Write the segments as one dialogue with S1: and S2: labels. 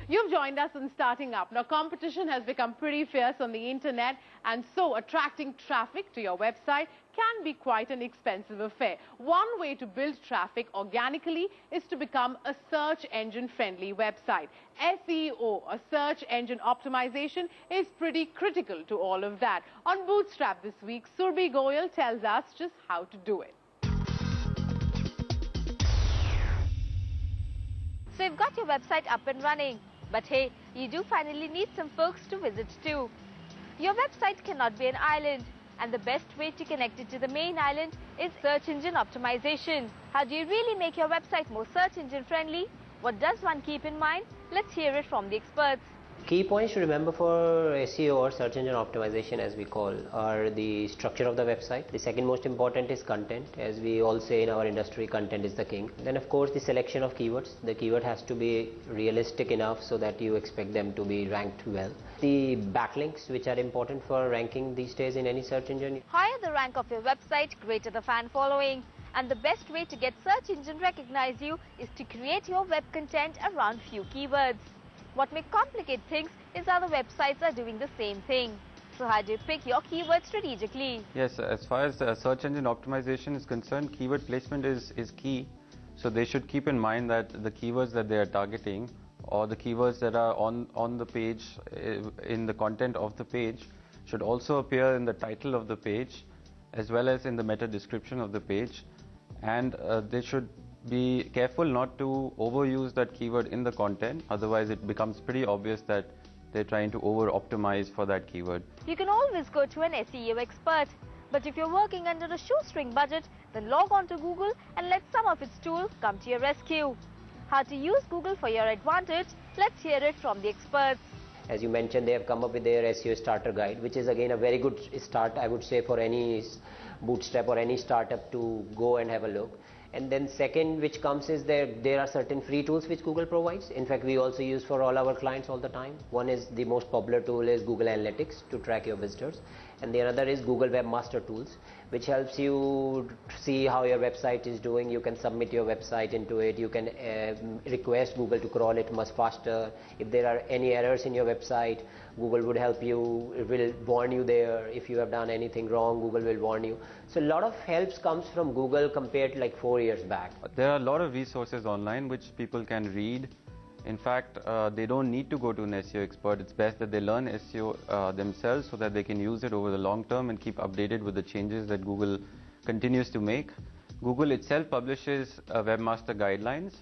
S1: You've joined us in Starting Up. Now, competition has become pretty fierce on the internet, and so attracting traffic to your website can be quite an expensive affair. One way to build traffic organically is to become a search engine friendly website. SEO, a search engine optimization, is pretty critical to all of that. On Bootstrap this week, Surbhi Goyal tells us just how to do it.
S2: So you've got your website up and running, but hey, you do finally need some folks to visit too. Your website cannot be an island, and the best way to connect it to the main island is search engine optimization. How do you really make your website more search engine friendly? What does one keep in mind? Let's hear it from the experts.
S3: Key points to remember for SEO or search engine optimization, as we call, are the structure of the website. The second most important is content. As we all say in our industry, content is the king. Then of course the selection of keywords. The keyword has to be realistic enough so that you expect them to be ranked well. The backlinks, which are important for ranking these days in any search engine.
S2: Higher the rank of your website, greater the fan following. And the best way to get search engine recognize you is to create your web content around few keywords. What may complicate things is other websites are doing the same thing. So how do you pick your keywords strategically?
S4: Yes, as far as search engine optimization is concerned, keyword placement is key. So they should keep in mind that the keywords that they are targeting, or the keywords that are on the page, in the content of the page, should also appear in the title of the page, as well as in the meta description of the page. And they should be careful not to overuse that keyword in the content, otherwise it becomes pretty obvious that they're trying to over-optimize for that keyword.
S2: You can always go to an SEO expert, but if you're working under a shoestring budget, then log on to Google and let some of its tools come to your rescue. How to use Google for your advantage? Let's hear it from the experts.
S3: As you mentioned, they have come up with their SEO starter guide, which is again a very good start, I would say, for any bootstrap or any startup to go and have a look. And then second which comes is there are certain free tools which Google provides. In fact, we also use for all our clients all the time. One is, the most popular tool is Google Analytics to track your visitors, and the other is Google Webmaster Tools, which helps you see how your website is doing. You can submit your website into it. You can request Google to crawl it much faster. If there are any errors in your website, Google would help you. It will warn you there. If you have done anything wrong, Google will warn you. So a lot of helps comes from Google compared to like 4 years back.
S4: There are a lot of resources online which people can read. In fact, they don't need to go to an SEO expert. It's best that they learn SEO themselves so that they can use it over the long term and keep updated with the changes that Google continues to make. Google itself publishes webmaster guidelines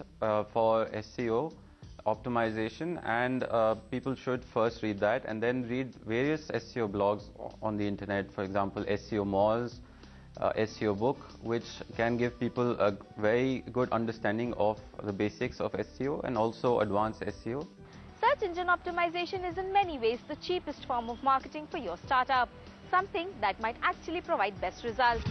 S4: for SEO optimization, and people should first read that and then read various SEO blogs on the internet, for example SEO Moz, SEO book, which can give people a very good understanding of the basics of SEO and also advanced SEO.
S2: Search engine optimization is in many ways the cheapest form of marketing for your startup, something that might actually provide best results.